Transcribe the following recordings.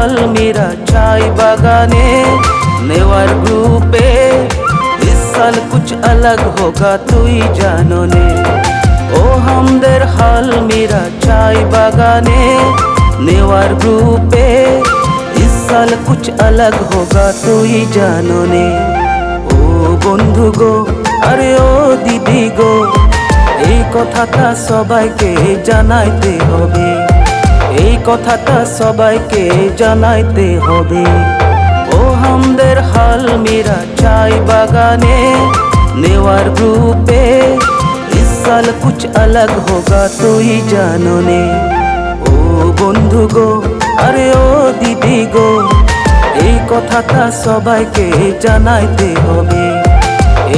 हाल मेरा चाय बागाने नेवर ग्रुपे। इस साल कुछ अलग होगा तू ही जानो ने। ओ हमदेर हाल मेरा चाय बागाने नेवर ग्रुपे। इस साल कुछ अलग होगा तू ही जानो ने। ओ बंधु गो अरे ओ दीदी गो এই কথাটা সবাইকে জানাইতে হবে, এই কথাটা সবাইকে জানাইতে হবে। ও हमदेर हाल मेरा चाय बागाने नेवर ग्रुपे। इस साल कुछ अलग होगा तू ही जानो ने। ও বন্ধু গো আরে ও দিদি গো এই কথাটা সবাইকে জানাইতে হবে,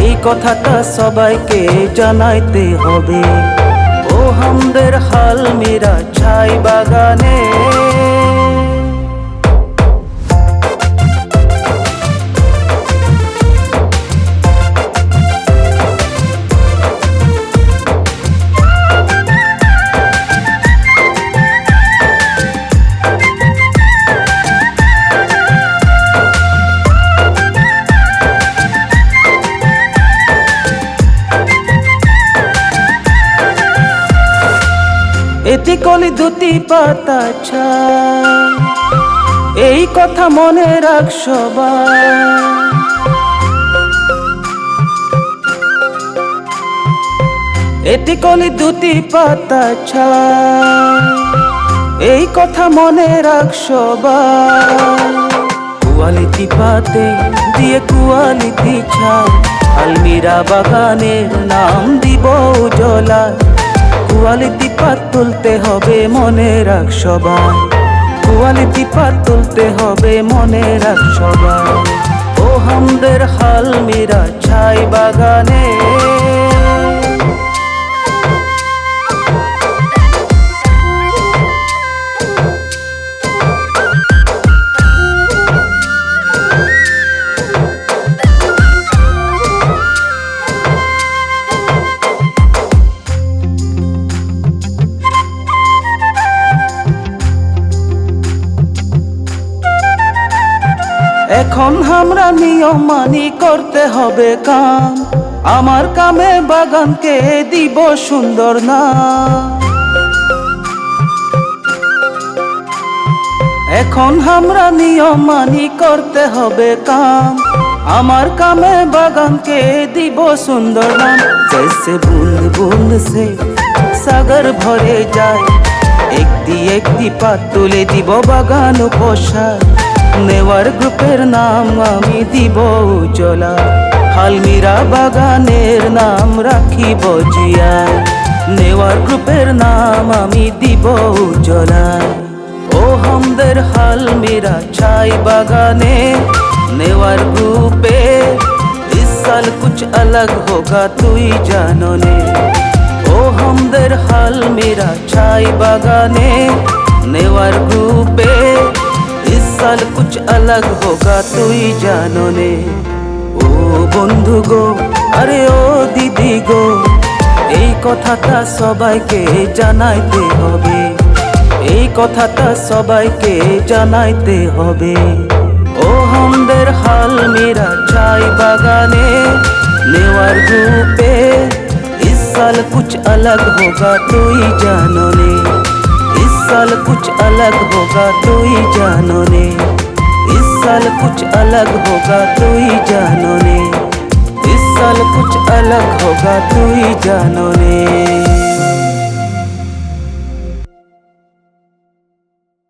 এই কথাটা সবাইকে জানাইতে হবে। ও हमदेर हाल मेरा चाय बागाने। এটি কলি দুটি পাতা ছায় এই কথা মনে রাখ সবাই। এটি কলি দুটি পাতা ছায় এই কথা মনে রাখ সবাই। কুয়ালিটি পাতে দিয়ে কুয়ালিটি ছায় আলমিরা বাগানের নাম দিব উজলায়। কুয়ালিটি পাত তুলতে হবে মনে রাখ সবাই, কুয়ালিটি পাত তুলতে হবে মনে রাখ সবাই। ও हमदेर हाल मेरा चाय बागाने। এখন আমরা নিয়ম মানি করতে হবে কাম, আমার কামে বাগানকে দিব সুন্দর নাম। এখন আমরা নিয়ম মানি করতে হবে কাম, আমার কামে বাগানকে দিব সুন্দর নাম। जैसे बूंद बूंद से सागर भरे যায় একটি একটি পাত তুলে দিব বাগান পোষায়। নেওয়ার গ্রুপের নাম আমি দিব উজলা, হালমিরা বাগানের নাম রাখিব জিয়ায়। নেওয়ার গ্রুপের নাম আমি দিব উজলায়। ও हमदेर हाल मेरा चाय बागाने नेवर ग्रुपे। इस साल कुछ अलग होगा तू ही जानो ने। ओ हमदेर हाल मेरा चाय बागाने नेवर ग्रुपे। इस साल कुछ अलग होगा तू ही जानो ने। ও বন্ধু গো আরে ও দিদি গো এই কথাটা সবাইকে জানাইতে হবে, এই কথাটা সবাইকে জানাইতে হবে। ও हमदेर हाल मेरा चाय बागाने नेवर ग्रुपे। इस साल कुछ अलग होगा तू ही जानो ने। इस साल कुछ अलग होगा तू ही जानो ने। इस साल कुछ अलग होगा तू ही जानो ने। इस साल कुछ अलग होगा तू ही जानो ने।